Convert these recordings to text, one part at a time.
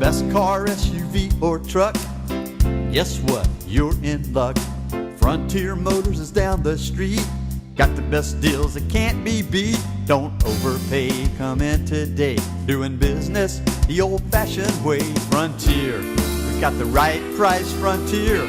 best car, SUV, or truck, guess what? You're in luck. Frontier Motors is down the street. Got the best deals that can't be beat. Don't overpay, come in today. Doing business the old-fashioned way. Frontier, we got the right price. Frontier,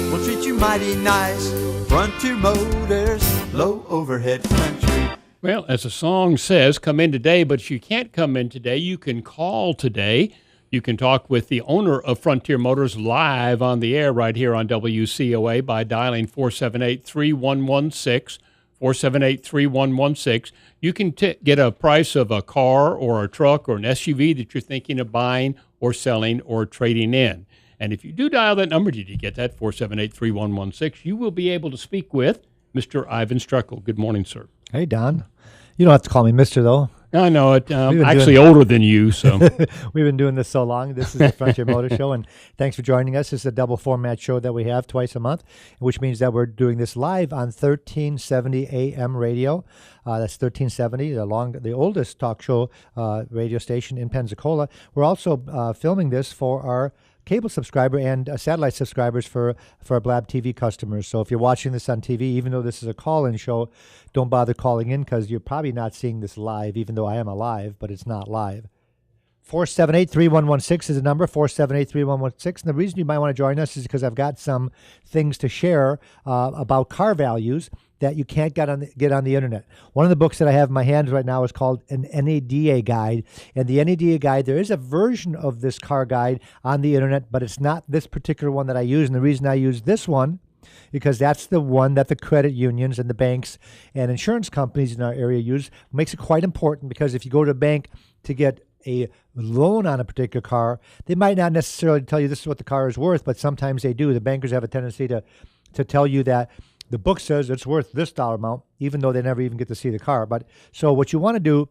we'll treat you mighty nice. Frontier Motors, low overhead country. Well, as the song says, come in today, but you can't come in today. You can call today. You can talk with the owner of Frontier Motors live on the air right here on WCOA by dialing 478-3116, 478-3116. You can get a price of a car or a truck or an SUV that you're thinking of buying or selling or trading in. And if you do dial that number, did you get that, 478-3116, you will be able to speak with Mr. Ivan Struckel. Good morning, sir. Hey, Don. You don't have to call me Mr., though. I know it. I'm actually older than you, so. We've been doing this so long. This is the Frontier Motor Show, and thanks for joining us. This is a double format show that we have twice a month, which means that we're doing this live on 1370 AM radio. That's 1370, the oldest talk show radio station in Pensacola. We're also filming this for our cable subscriber and satellite subscribers for our Blab TV customers. So if you're watching this on TV, even though this is a call-in show, don't bother calling in because you're probably not seeing this live, even though I am alive, but it's not live. 478-3116 is the number, 478-3116. And the reason you might want to join us is because I've got some things to share about car values that you can't get on the internet. One of the books that I have in my hands right now is called an NADA guide. And the NADA guide, there is a version of this car guide on the internet, but it's not this particular one that I use. And the reason I use this one, because that's the one that the credit unions and the banks and insurance companies in our area use, makes it quite important because if you go to a bank to get a loan on a particular car, they might not necessarily tell you this is what the car is worth, but sometimes they do. The bankers have a tendency to tell you that the book says it's worth this dollar amount, even though they never even get to see the car. But so what you want to do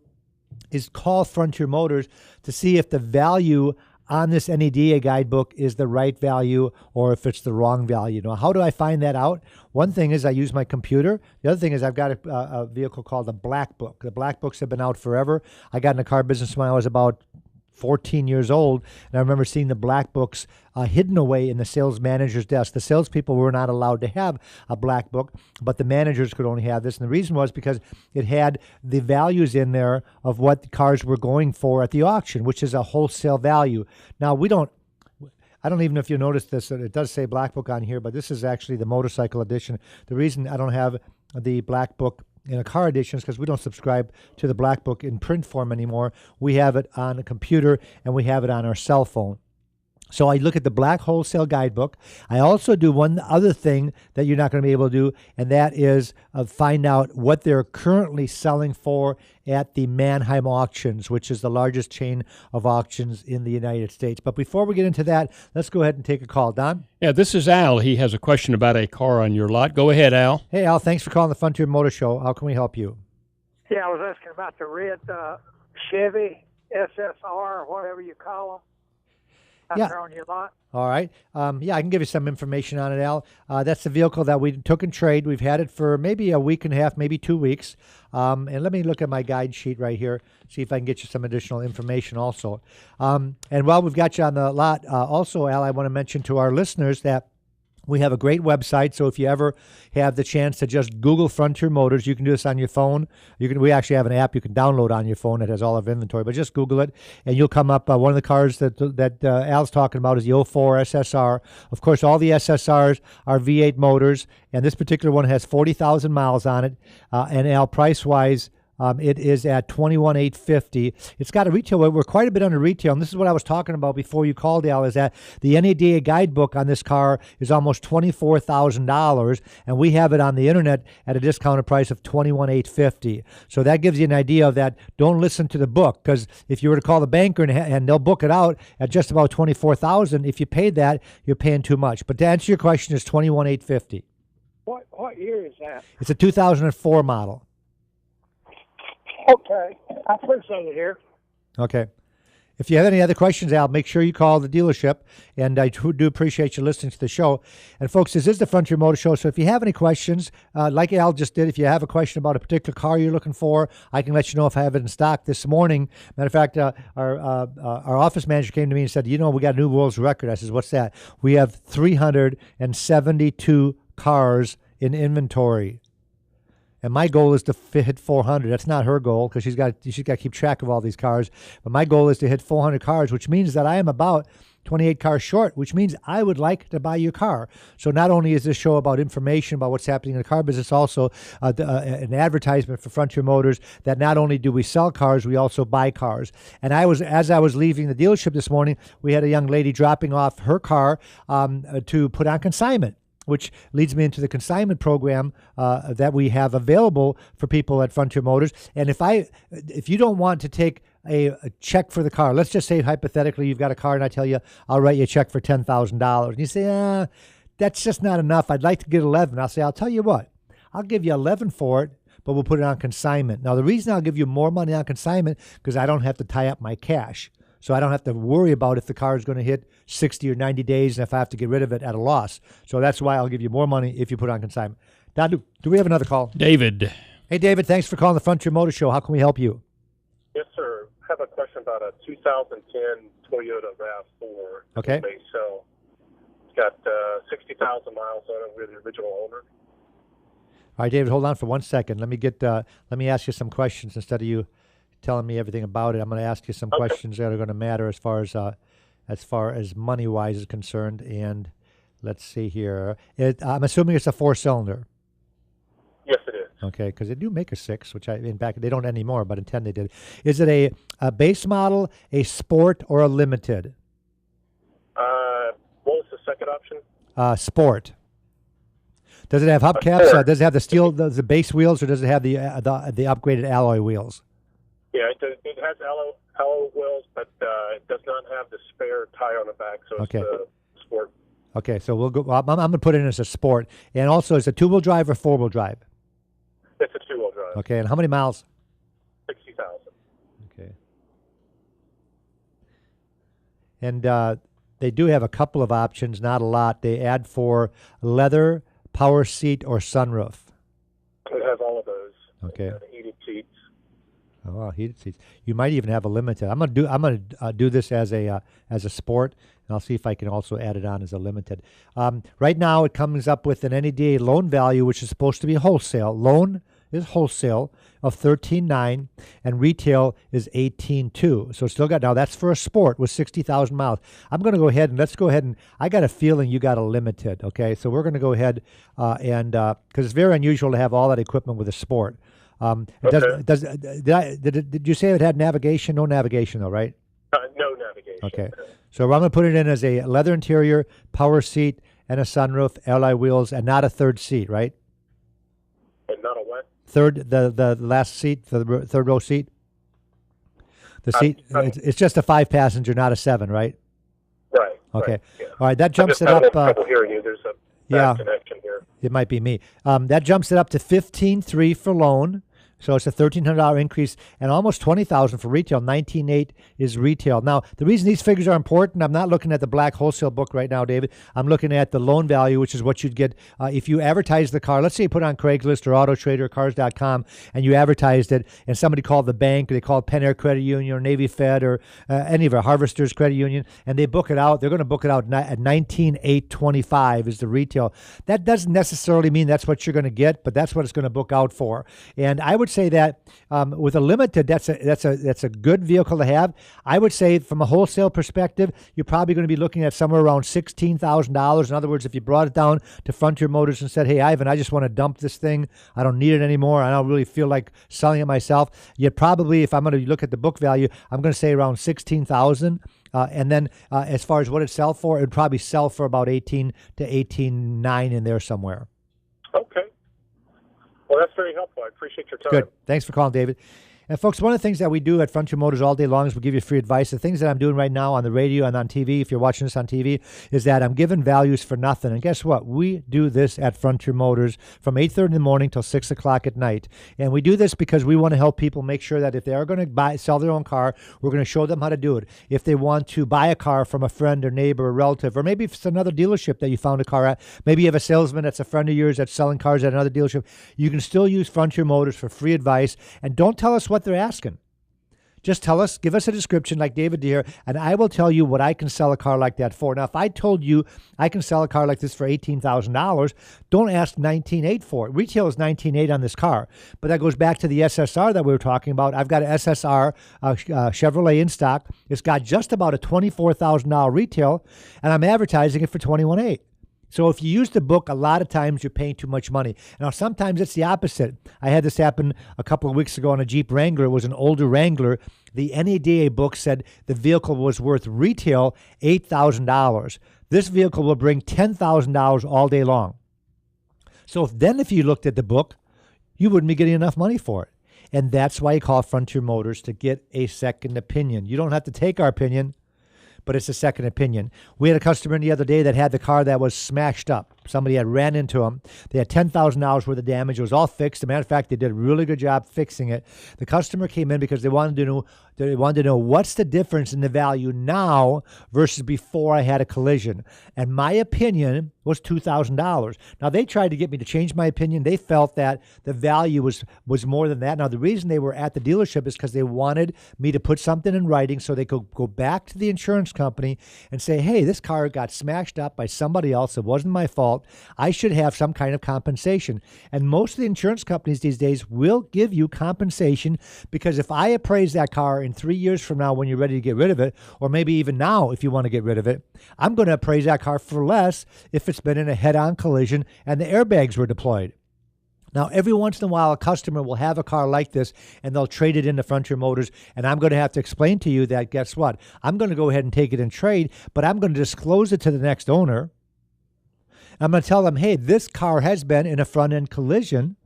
is call Frontier Motors to see if the value on this NADA guidebook is the right value or if it's the wrong value. Now, how do I find that out? One thing is I use my computer. The other thing is I've got a vehicle called the Black Book. The Black Books have been out forever. I got in the car business when I was about 14 years old, and I remember seeing the Black Books hidden away in the sales manager's desk. The salespeople were not allowed to have a Black Book, but the managers could only have this. And the reason was because it had the values in there of what the cars were going for at the auction, which is a wholesale value. Now, I don't even know if you noticed this, it does say Black Book on here, but this is actually the motorcycle edition. The reason I don't have the Black Book in a car edition is because we don't subscribe to the Black Book in print form anymore. We have it on a computer and we have it on our cell phone. So I look at the Black Wholesale Guidebook. I also do one other thing that you're not going to be able to do, and that is find out what they're currently selling for at the Mannheim auctions, which is the largest chain of auctions in the United States. But before we get into that, let's go ahead and take a call. Don? Yeah, this is Al. He has a question about a car on your lot. Go ahead, Al. Hey, Al. Thanks for calling the Frontier Motor Show. How can we help you? Yeah, I was asking about the red Chevy SSR, whatever you call them. Yeah. On your lot. All right. Yeah, I can give you some information on it, Al. That's the vehicle that we took in trade. We've had it for maybe a week and a half, maybe 2 weeks. And let me look at my guide sheet right here, see if I can get you some additional information also. And while we've got you on the lot, also, Al, I want to mention to our listeners that we have a great website, so if you ever have the chance to just Google Frontier Motors, you can do this on your phone. We actually have an app you can download on your phone that has all of inventory, but just Google it, and you'll come up. One of the cars that Al's talking about is the 04 SSR. Of course, all the SSRs are V8 motors, and this particular one has 40,000 miles on it, and Al, price-wise, it is at $21,850. It's got a retail. We're quite a bit under retail, and this is what I was talking about before you called, Al, is that the NADA guidebook on this car is almost $24,000, and we have it on the internet at a discounted price of $21,850. So that gives you an idea of that. Don't listen to the book, because if you were to call the banker and they'll book it out at just about $24,000, if you paid that, you're paying too much. But to answer your question, it's $21,850. What year is that? It's a 2004 model. Okay, I appreciate it here. Okay. If you have any other questions, Al, make sure you call the dealership. And I do appreciate you listening to the show. And folks, this is the Frontier Motor Show. So if you have any questions, like Al just did, if you have a question about a particular car you're looking for, I can let you know if I have it in stock this morning. Matter of fact, our office manager came to me and said, we got a new world's record. I says, what's that? We have 372 cars in inventory. And my goal is to hit 400. That's not her goal because she's got to keep track of all these cars. But my goal is to hit 400 cars, which means that I am about 28 cars short, which means I would like to buy your car. So not only is this show about information about what's happening in the car business, also an advertisement for Frontier Motors that not only do we sell cars, we also buy cars. And as I was leaving the dealership this morning, we had a young lady dropping off her car to put on consignment, which leads me into the consignment program that we have available for people at Frontier Motors. And if you don't want to take a check for the car, let's just say hypothetically you've got a car and I tell you, I'll write you a check for $10,000. And you say, that's just not enough. I'd like to get 11. I'll say, I'll tell you what, I'll give you 11 for it, but we'll put it on consignment. Now, the reason I'll give you more money on consignment because I don't have to tie up my cash. So I don't have to worry about if the car is going to hit 60 or 90 days and if I have to get rid of it at a loss. So that's why I'll give you more money if you put it on consignment. Now, do we have another call? David. Hey, David, thanks for calling the Frontier Motor Show. How can we help you? Yes, sir. I have a question about a 2010 Toyota RAV4. Okay. So it's got 60,000 miles on it with the original owner. All right, David, hold on for 1 second. Let me ask you some questions instead of you telling me everything about it. I'm going to ask you some questions that are going to matter as far as money-wise is concerned. And let's see here. I'm assuming it's a 4-cylinder. Yes, it is. Okay, because they do make a 6, which in fact they don't anymore, but in 10 they did. Is it a base model, a sport, or a limited? What was the second option? Sport. Does it have hubcaps? Does it have the steel, the base wheels, or does it have the upgraded alloy wheels? Yeah, it has alloy wheels, but it does not have the spare tire on the back, so it's the sport. Okay, so we'll go. I'm going to put it in as a sport, and also is it 2-wheel drive or 4-wheel drive? It's a 2-wheel drive. Okay, and how many miles? 60,000. Okay. And they do have a couple of options, not a lot. They add for leather, power seat, or sunroof. It has all of those. Okay. And heated seats. Oh, wow, heated seats. You might even have a limited. I'm gonna do this as a sport, and I'll see if I can also add it on as a limited. Right now, it comes up with an NADA loan value, which is supposed to be wholesale. Loan is wholesale of $13,900, and retail is $18,200. So still got, now that's for a sport with 60,000 miles. I'm going to go ahead and I got a feeling you got a limited. Okay, so we're going to go ahead and because it's very unusual to have all that equipment with a sport. Did you say it had navigation? No navigation though, right? No navigation. Okay. So I'm going to put it in as a leather interior, power seat, and a sunroof, alloy wheels, and not a third seat, right? And not a what? The last seat, the third row seat? The seat, it's just a 5-passenger, not a 7, right? Right. Okay. Right, yeah. All right, that jumps it I'm up. trouble hearing you. There's a bad connection here. It might be me. That jumps it up to $15,300 for loan. So it's a $1,300 increase and almost $20,000 for retail. $19,800 is retail. Now, the reason these figures are important, I'm not looking at the black wholesale book right now, David. I'm looking at the loan value, which is what you'd get if you advertise the car. Let's say you put it on Craigslist or AutoTrader or Cars.com and you advertised it and somebody called the bank, or they called Penn Air Credit Union or Navy Fed or any of our Harvesters Credit Union, and they book it out. They're going to book it out at $19,825 is the retail. That doesn't necessarily mean that's what you're going to get, but that's what it's going to book out for. And I would say that with a limited, that's a good vehicle to have. I would say from a wholesale perspective, you're probably going to be looking at somewhere around $16,000. In other words, if you brought it down to Frontier Motors and said, "Hey, Ivan, I just want to dump this thing. I don't need it anymore. I don't really feel like selling it myself," you'd probably, if I'm going to look at the book value, I'm going to say around $16,000. And then as far as what it sell for, it'd probably sell for about $18,000 to $18,900 in there somewhere. Okay. Well, that's very helpful. I appreciate your time. Good. Thanks for calling, David. And folks, one of the things that we do at Frontier Motors all day long is we give you free advice. The things that I'm doing right now on the radio and on TV, if you're watching this on TV, is that I'm giving values for nothing. And guess what? We do this at Frontier Motors from 8:30 in the morning till 6 o'clock at night. And we do this because we want to help people make sure that if they are going to sell their own car, we're going to show them how to do it. If they want to buy a car from a friend or neighbor or relative, or maybe if it's another dealership that you found a car at, maybe you have a salesman that's a friend of yours that's selling cars at another dealership, you can still use Frontier Motors for free advice. And don't tell us what they're asking. Just tell us, give us a description like David did here, and I will tell you what I can sell a car like that for. Now, if I told you I can sell a car like this for $18,000, don't ask $19,800 for it. Retail is $19,800 on this car, but that goes back to the SSR that we were talking about. I've got an SSR Chevrolet in stock. It's got just about a $24,000 retail, and I'm advertising it for $21,800. So if you use the book, a lot of times you're paying too much money. Now, sometimes it's the opposite. I had this happen a couple of weeks ago on a Jeep Wrangler. It was an older Wrangler. The NADA book said the vehicle was worth retail $8,000. This vehicle will bring $10,000 all day long. So if you looked at the book, you wouldn't be getting enough money for it. And that's why you call Frontier Motors, to get a second opinion. You don't have to take our opinion, but it's a second opinion. We had a customer the other day that had the car that was smashed up. Somebody had ran into them. They had $10,000 worth of damage. It was all fixed. As a matter of fact, they did a really good job fixing it. The customer came in because they wanted to know what's the difference in the value now versus before I had a collision. And my opinion was $2,000. Now, they tried to get me to change my opinion. They felt that the value was more than that. Now, the reason they were at the dealership is because they wanted me to put something in writing so they could go back to the insurance company and say, hey, this car got smashed up by somebody else. It wasn't my fault. I should have some kind of compensation. And most of the insurance companies these days will give you compensation, because if I appraise that car in 3 years from now when you're ready to get rid of it, or maybe even now if you want to get rid of it, I'm going to appraise that car for less if it's been in a head-on collision and the airbags were deployed. Now, every once in a while, a customer will have a car like this, and they'll trade it into Frontier Motors, and I'm going to have to explain to you that, guess what? I'm going to go ahead and take it in trade, but I'm going to disclose it to the next owner. I'm going to tell them, hey, this car has been in a front-end collision.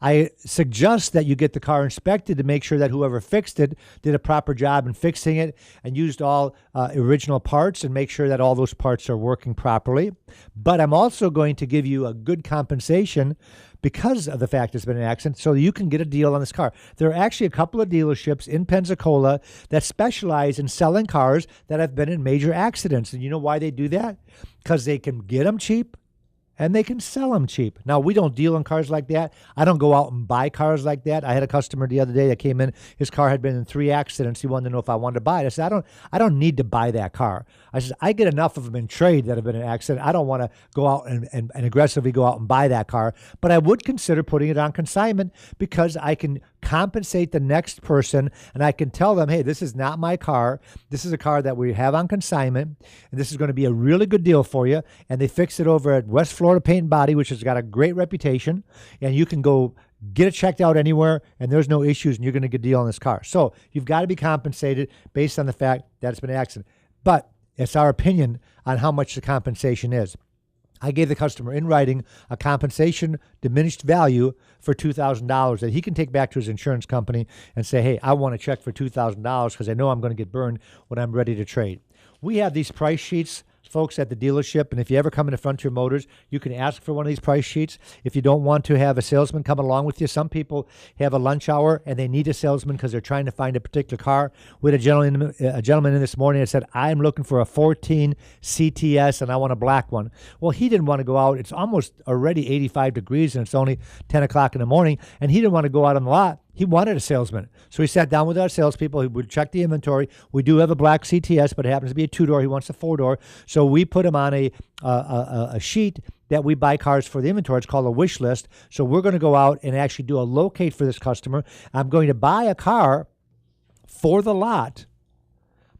I suggest that you get the car inspected to make sure that whoever fixed it did a proper job in fixing it and used all original parts, and make sure that all those parts are working properly. But I'm also going to give you a good compensation because of the fact it's been an accident, so you can get a deal on this car. There are actually a couple of dealerships in Pensacola that specialize in selling cars that have been in major accidents. And you know why they do that? Because they can get them cheap and they can sell them cheap. Now, we don't deal in cars like that. I don't go out and buy cars like that. I had a customer the other day that came in. His car had been in 3 accidents. He wanted to know if I wanted to buy it. I said, I don't need to buy that car. I said, I get enough of them in trade that have been in an accident. I don't want to go out and aggressively go out and buy that car. But I would consider putting it on consignment, because I can compensate the next person, and I can tell them, hey, this is not my car. This is a car that we have on consignment, and this is going to be a really good deal for you. And they fix it over at West Florida Paint and Body, which has got a great reputation, and you can go get it checked out anywhere, and there's no issues, and you're going to get a deal on this car. So you've got to be compensated based on the fact that it's been an accident. But it's our opinion on how much the compensation is. I gave the customer in writing a compensation diminished value for $2,000 that he can take back to his insurance company and say, hey, I want a check for $2,000 because I know I'm going to get burned when I'm ready to trade. We have these price sheets, folks, at the dealership, and if you ever come into Frontier Motors, you can ask for one of these price sheets. If you don't want to have a salesman come along with you, some people have a lunch hour and they need a salesman because they're trying to find a particular car. We had a gentleman in this morning that said, I'm looking for a 14 CTS and I want a black one. Well, he didn't want to go out. It's almost already 85 degrees and it's only 10 o'clock in the morning, and he didn't want to go out on the lot. He wanted a salesman. So he sat down with our salespeople. He would check the inventory. We do have a black CTS, but it happens to be a 2-door. He wants a 4-door. So we put him on a sheet that we buy cars for the inventory. It's called a wish list. So we're going to go out and actually do a locate for this customer. I'm going to buy a car for the lot,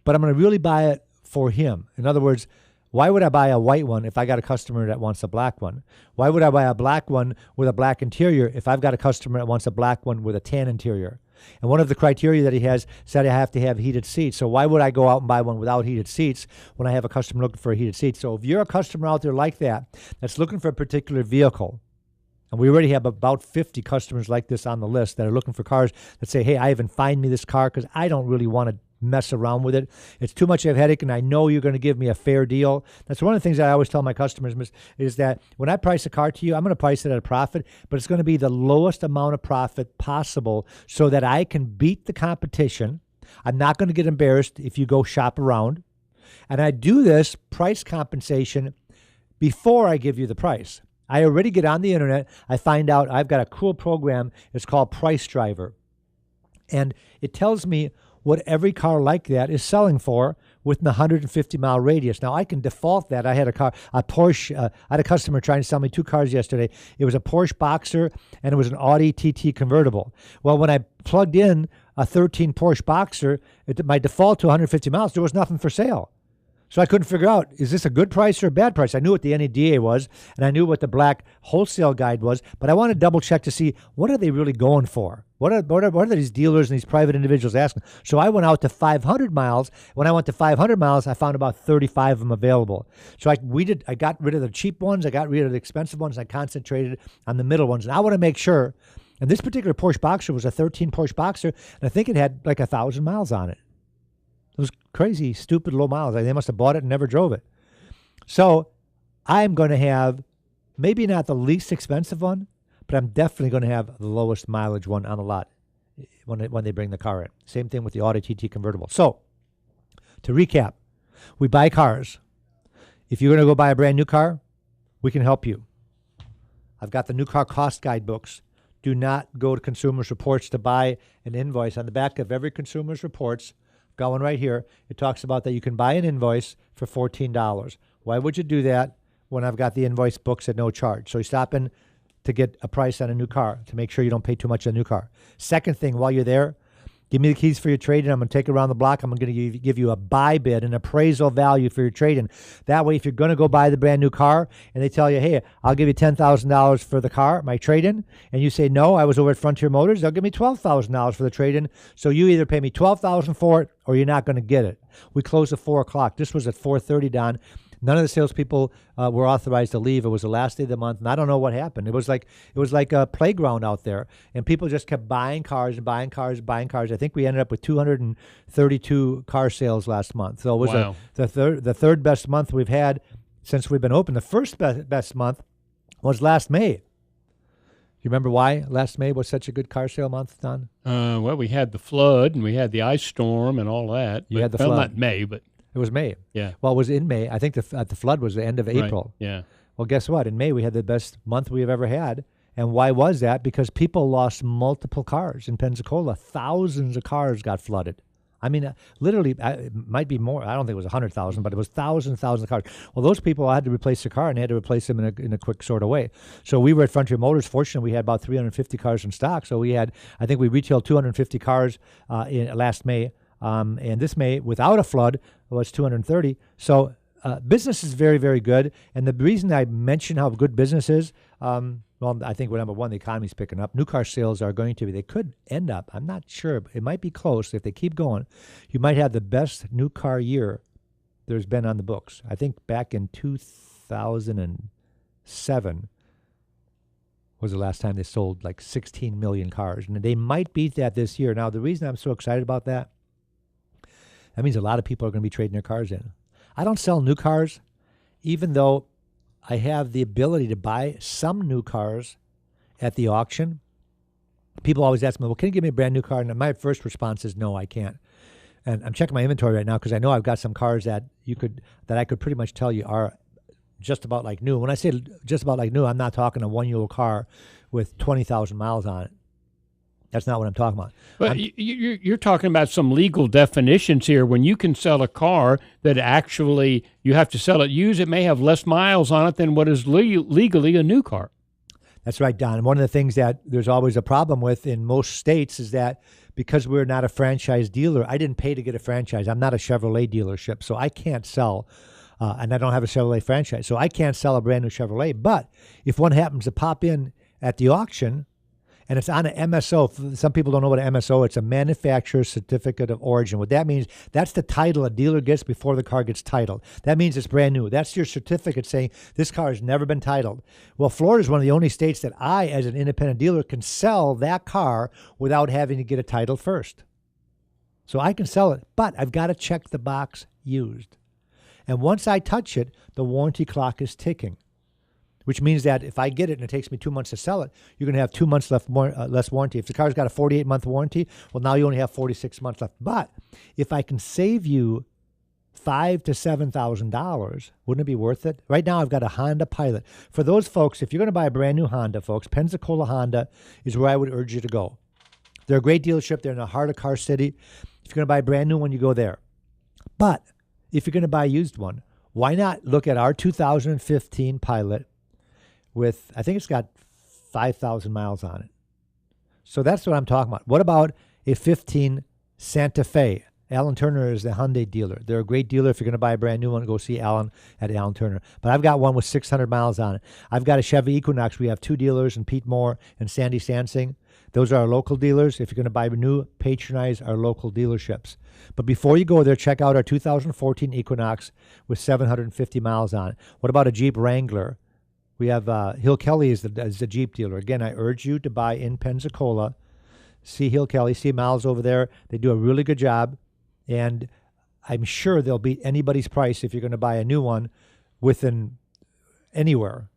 but I'm going to really buy it for him. In other words, why would I buy a white one if I got a customer that wants a black one? Why would I buy a black one with a black interior if I've got a customer that wants a black one with a tan interior? And one of the criteria that he has said I have to have heated seats. So why would I go out and buy one without heated seats when I have a customer looking for a heated seat? So if you're a customer out there like that, that's looking for a particular vehicle, And we already have about 50 customers like this on the list that are looking for cars that say, hey, Ivan, find me this car because I don't really want to mess around with it. It's too much of a headache, and I know you're going to give me a fair deal. That's one of the things that I always tell my customers is that when I price a car to you, I'm going to price it at a profit, but it's going to be the lowest amount of profit possible so that I can beat the competition. I'm not going to get embarrassed if you go shop around. And I do this price compensation before I give you the price. I already get on the internet. I find out I've got a cool program. It's called Price Driver. And it tells me what every car like that is selling for within a 150-mile radius. Now, I can default that. I had a Porsche. I had a customer trying to sell me 2 cars yesterday. It was a Porsche Boxer, and it was an Audi TT convertible. Well, when I plugged in a 13 Porsche Boxer, my default to 150 miles, there was nothing for sale. So I couldn't figure out, is this a good price or a bad price? I knew what the NADA was, and I knew what the black wholesale guide was, but I want to double check to see what are they really going for? What are these dealers and these private individuals asking? So I went out to 500 miles. When I went to 500 miles, I found about 35 of them available. So I got rid of the cheap ones, I got rid of the expensive ones, and I concentrated on the middle ones. And I want to make sure, and this particular Porsche Boxer was a 13 Porsche Boxer, and I think it had like 1,000 miles on it. It was crazy, stupid low miles. They must have bought it and never drove it. So I'm going to have maybe not the least expensive one, but I'm definitely going to have the lowest mileage one on the lot when they bring the car in. Same thing with the Audi TT convertible. So to recap, we buy cars. If you're going to go buy a brand new car, we can help you. I've got the new car cost guide books. Do not go to Consumers Reports to buy an invoice. On the back of every Consumers Reports, got one right here. It talks about that you can buy an invoice for $14. Why would you do that when I've got the invoice books at no charge? So you stop in to get a price on a new car to make sure you don't pay too much on a new car. Second thing, while you're there, give me the keys for your trade-in. I'm going to take it around the block. I'm going to give you a buy bid, an appraisal value for your trade-in. That way, if you're going to go buy the brand new car and they tell you, hey, I'll give you $10,000 for the car, my trade-in, and you say, no, I was over at Frontier Motors, they'll give me $12,000 for the trade-in. So you either pay me $12,000 for it or you're not going to get it. We close at 4 o'clock. This was at 4:30, Don. None of the salespeople were authorized to leave. It was the last day of the month, and I don't know what happened. It was like a playground out there, and people just kept buying cars and buying cars and buying cars. I think we ended up with 232 car sales last month. So it was the third best month we've had since we've been open. The first best month was last May. You remember why last May was such a good car sale month, Don? Well, we had the flood, and we had the ice storm and all that. You had the flood. Not May, but... It was May. Yeah. Well, it was in May. I think the flood was the end of April. Right. Yeah. Well, guess what? In May, we had the best month we have ever had. And why was that? Because people lost multiple cars in Pensacola. Thousands of cars got flooded. I mean, literally, it might be more. I don't think it was 100,000, but it was thousands of cars. Well, those people had to replace their car, and they had to replace them in a quick sort of way. So we were at Frontier Motors. Fortunately, we had about 350 cars in stock. So I think we retailed 250 cars last May. And this May, without a flood, was 230. So business is very, very good. And the reason I mention how good business is, well, I think number one, the economy's picking up. New car sales are going to be. They could end up. I'm not sure. It might be close. If they keep going, you might have the best new car year there's been on the books. I think back in 2007 was the last time they sold like 16 million cars. And they might beat that this year. Now, the reason I'm so excited about that means a lot of people are going to be trading their cars in. I don't sell new cars, even though I have the ability to buy some new cars at the auction. People always ask me, well, can you give me a brand new car? And my first response is, no, I can't. And I'm checking my inventory right now because I know I've got some cars that I could pretty much tell you are just about like new. When I say just about like new, I'm not talking a 1-year-old car with 20,000 miles on it. That's not what I'm talking about. But you're talking about some legal definitions here. When you can sell a car that actually you have to sell it used, it may have less miles on it than what is legally a new car. That's right, Don. And one of the things that there's always a problem with in most states is that because we're not a franchise dealer, I didn't pay to get a franchise. I'm not a Chevrolet dealership, so I can't sell, and I don't have a Chevrolet franchise, so I can't sell a brand new Chevrolet. But if one happens to pop in at the auction and it's on an MSO. Some people don't know what an MSO is. It's a manufacturer's certificate of origin. What that means, that's the title a dealer gets before the car gets titled. That means it's brand new. That's your certificate saying this car has never been titled. Well, Florida is one of the only states that I, as an independent dealer, can sell that car without having to get a title first. So I can sell it, but I've got to check the box used. And once I touch it, the warranty clock is ticking, which means that if I get it and it takes me 2 months to sell it, you're going to have 2 months left less warranty. If the car's got a 48-month warranty, well, now you only have 46 months left. But if I can save you $5,000 to $7,000, wouldn't it be worth it? Right now, I've got a Honda Pilot. For those folks, if you're going to buy a brand new Honda, folks, Pensacola Honda is where I would urge you to go. They're a great dealership. They're in the heart of Car City. If you're going to buy a brand new one, you go there. But if you're going to buy a used one, why not look at our 2015 Pilot with, I think it's got 5,000 miles on it. So that's what I'm talking about. What about a 15 Santa Fe? Alan Turner is the Hyundai dealer. They're a great dealer. If you're going to buy a brand new one, go see Alan at Alan Turner. But I've got one with 600 miles on it. I've got a Chevy Equinox. We have 2 dealers, and Pete Moore and Sandy Sansing. Those are our local dealers. If you're going to buy a new, patronize our local dealerships. But before you go there, check out our 2014 Equinox with 750 miles on it. What about a Jeep Wrangler? We have Hill Kelly is the Jeep dealer. Again, I urge you to buy in Pensacola. See Hill Kelly, see Miles over there. They do a really good job. And I'm sure they'll beat anybody's price if you're going to buy a new one within anywhere.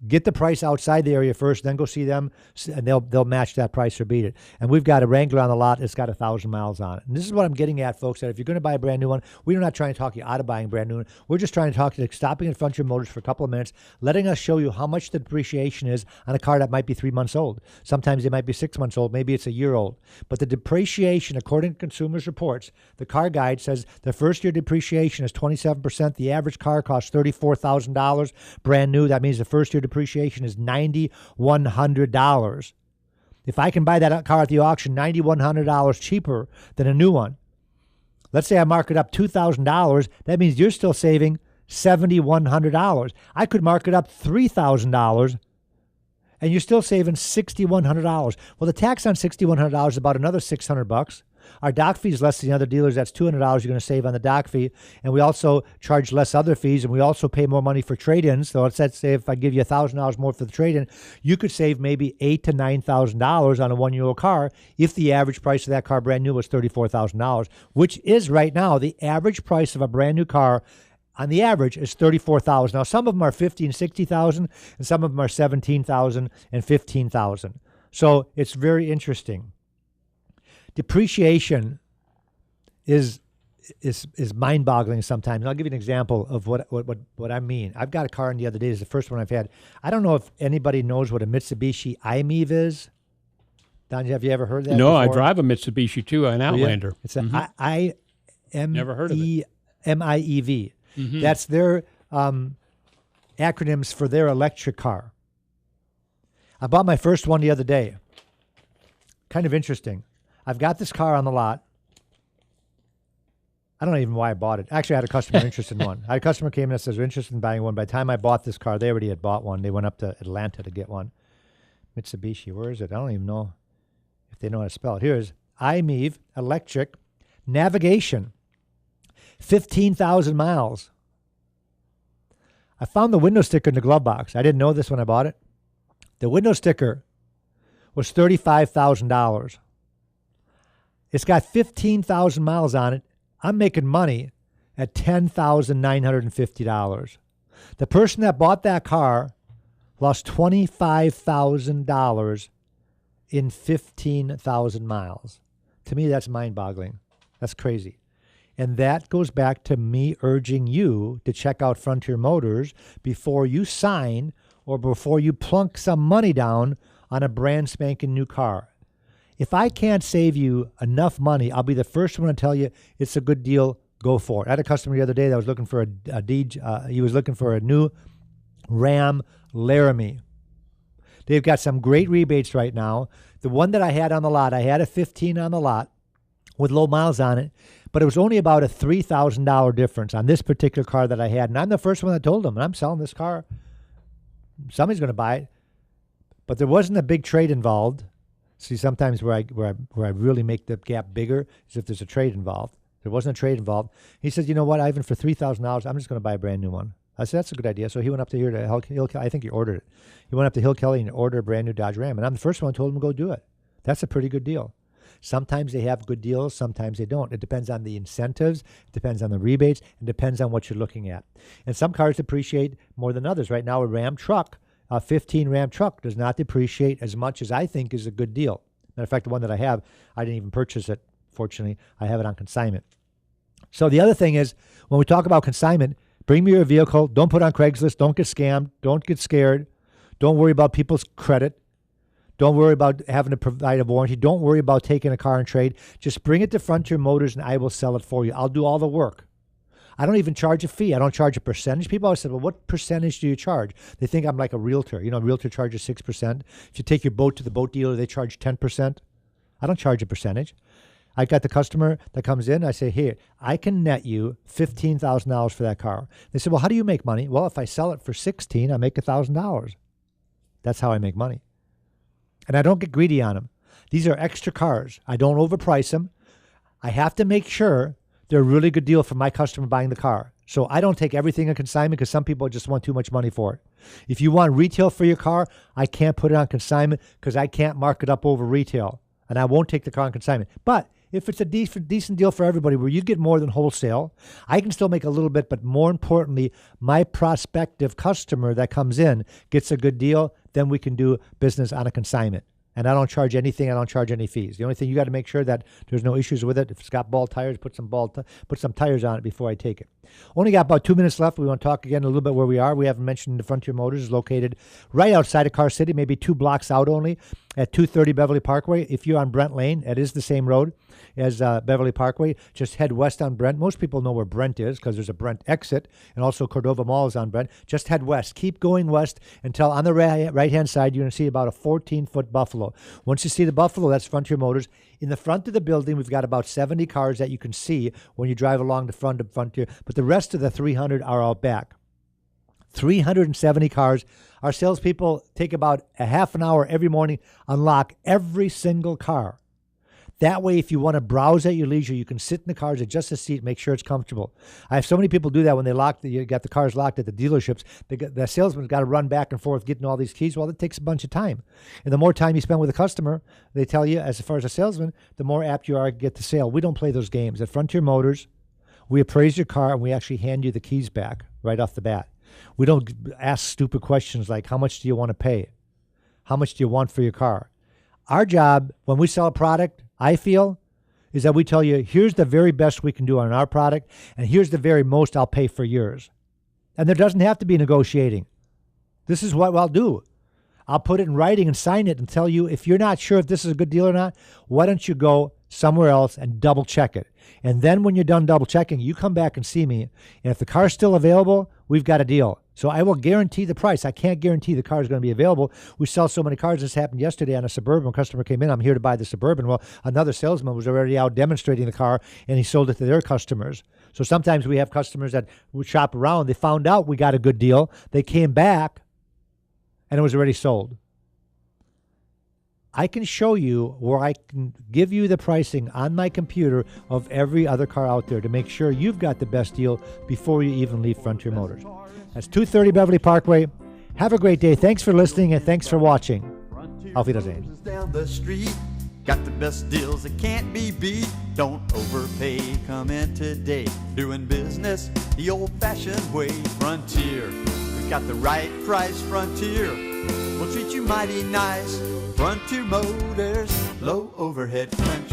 Get the price outside the area first, then go see them, and they'll match that price or beat it. And we've got a Wrangler on the lot that's got 1,000 miles on it. And this is what I'm getting at, folks, that if you're going to buy a brand new one, we're not trying to talk you out of buying a brand new one. We're just trying to talk you, stopping at Frontier Motors for a couple of minutes, letting us show you how much the depreciation is on a car that might be 3 months old. Sometimes it might be 6 months old. Maybe it's a year old. But the depreciation, according to Consumers Reports, the car guide says the first year depreciation is 27%. The average car costs $34,000 brand new. That means the first year depreciation is $9,100. If I can buy that car at the auction $9,100 cheaper than a new one, let's say I mark it up $2,000, that means you're still saving $7,100. I could mark it up $3,000 and you're still saving $6,100. Well, the tax on $6,100 is about another $600. Our dock fee is less than the other dealers. That's $200 you're going to save on the dock fee. And we also charge less other fees, and we also pay more money for trade-ins. So let's say if I give you $1,000 more for the trade-in, you could save maybe $8,000 to $9,000 on a one-year-old car if the average price of that car brand new was $34,000, which is right now the average price of a brand new car. On the average, is $34,000. Now, some of them are $50,000 and $60,000, and some of them are $17,000 and $15,000. So it's very interesting. Depreciation is mind-boggling sometimes. And I'll give you an example of what I mean. I've got a car in the other day. It's the first one I've had. I don't know if anybody knows what a Mitsubishi i-MiEV is. Don, have you ever heard that No, before? I drive a Mitsubishi too, an Outlander. It's an I-M-E-M-I-E-V. Never heard of it. Mm-hmm. That's their acronyms for their electric car. I bought my first one the other day. Kind of interesting. I've got this car on the lot. I don't know even why I bought it. Actually, I had a customer interested in one. I had a customer came in and says, we're interested in buying one. By the time I bought this car, they already had bought one. They went up to Atlanta to get one. Mitsubishi, where is it? I don't even know if they know how to spell it. Here's i-MiEV, electric, navigation, 15,000 miles. I found the window sticker in the glove box. I didn't know this when I bought it. The window sticker was $35,000. It's got 15,000 miles on it. I'm making money at $10,950. The person that bought that car lost $25,000 in 15,000 miles. To me, that's mind-boggling. That's crazy. And that goes back to me urging you to check out Frontier Motors before you sign or before you plunk some money down on a brand spanking new car. If I can't save you enough money, I'll be the first one to tell you it's a good deal. Go for it. I had a customer the other day that was looking for he was looking for a new Ram Laramie. They've got some great rebates right now. The one that I had on the lot, I had a 15 on the lot with low miles on it, but it was only about a $3,000 difference on this particular car that I had. And I'm the first one that told them, and I'm selling this car. Somebody's going to buy it. but there wasn't a big trade involved. See, sometimes where I really make the gap bigger is if there's a trade involved. There wasn't a trade involved. He said, you know what, Ivan, for $3,000, I'm just going to buy a brand new one. I said, that's a good idea. So he went up to here to Hill Kelly. I think he ordered it. He went up to Hill Kelly and ordered a brand new Dodge Ram. And I'm the first one who told him to go do it. That's a pretty good deal. Sometimes they have good deals. Sometimes they don't. It depends on the incentives. It depends on the rebates. It depends on what you're looking at. And some cars depreciate more than others. Right now, a Ram truck, a 15 Ram truck, does not depreciate as much as I think is a good deal. Matter of fact, the one that I have, I didn't even purchase it. Fortunately, I have it on consignment. So the other thing is, when we talk about consignment, bring me your vehicle. Don't put it on Craigslist. Don't get scammed. Don't get scared. Don't worry about people's credit. Don't worry about having to provide a warranty. Don't worry about taking a car in trade. Just bring it to Frontier Motors and I will sell it for you. I'll do all the work. I don't even charge a fee. I don't charge a percentage. People always say, well, what percentage do you charge? They think I'm like a realtor. You know, a realtor charges 6%. If you take your boat to the boat dealer, they charge 10%. I don't charge a percentage. I got the customer that comes in. I say, here, I can net you $15,000 for that car. They say, well, how do you make money? Well, if I sell it for $16,000, I make $1,000. That's how I make money. And I don't get greedy on them. These are extra cars. I don't overprice them. I have to make sure they're a really good deal for my customer buying the car. So I don't take everything on consignment because some people just want too much money for it. If you want retail for your car, I can't put it on consignment because I can't mark it up over retail. And I won't take the car on consignment. But if it's a decent deal for everybody where you get more than wholesale, I can still make a little bit, but more importantly, my prospective customer that comes in gets a good deal, then we can do business on a consignment. And I don't charge anything. I don't charge any fees. The only thing you got to make sure that there's no issues with it. If it's got bald tires, put some tires on it before I take it. Only got about 2 minutes left. We want to talk again a little bit where we are. We haven't mentioned the Frontier Motors is located right outside of Car City, maybe 2 blocks out only at 230 Beverly Parkway. If you're on Brent Lane, it is the same road as Beverly Parkway. Just head west on Brent. Most people know where Brent is because there's a Brent exit, and also Cordova Mall is on Brent. Just head west. Keep going west until on the right-hand side, you're going to see about a 14-foot Buffalo. Once you see the Buffalo, that's Frontier Motors. In the front of the building, we've got about 70 cars that you can see when you drive along the front of Frontier, but the rest of the 300 are out back. 370 cars. Our salespeople take about a half an hour every morning, unlock every single car. That way, if you want to browse at your leisure, you can sit in the cars, adjust the seat, make sure it's comfortable. I have so many people do that when you got the cars locked at the dealerships. The salesman's got to run back and forth getting all these keys. Well, it takes a bunch of time. And the more time you spend with a customer, they tell you, as far as a salesman, the more apt you are to get the sale. We don't play those games. At Frontier Motors, we appraise your car and we actually hand you the keys back right off the bat. We don't ask stupid questions like, how much do you want to pay? How much do you want for your car? Our job, when we sell a product, I feel, is that we tell you, here's the very best we can do on our product, and here's the very most I'll pay for yours. And there doesn't have to be negotiating. This is what I'll do. I'll put it in writing and sign it and tell you, if you're not sure if this is a good deal or not, why don't you go somewhere else and double check it. And then when you're done double checking, you come back and see me. And if the car's still available, we've got a deal. So I will guarantee the price. I can't guarantee the car is going to be available. We sell so many cars. This happened yesterday on a Suburban. A customer came in. I'm here to buy the Suburban. Well, another salesman was already out demonstrating the car, and he sold it to their customers. So sometimes we have customers that would shop around. They found out we got a good deal. They came back, and it was already sold. I can show you where I can give you the pricing on my computer of every other car out there to make sure you've got the best deal before you even leave Frontier Motors. That's 230 Beverly Parkway. Have a great day. Thanks for listening and thanks for watching. Auf Wiedersehen. Down the street, got the best deals that can't be beat. Don't overpay, come in today. Doing business the old-fashioned way. Frontier, we got the right price. Frontier, we'll treat you mighty nice. Frontier Motors, low overhead French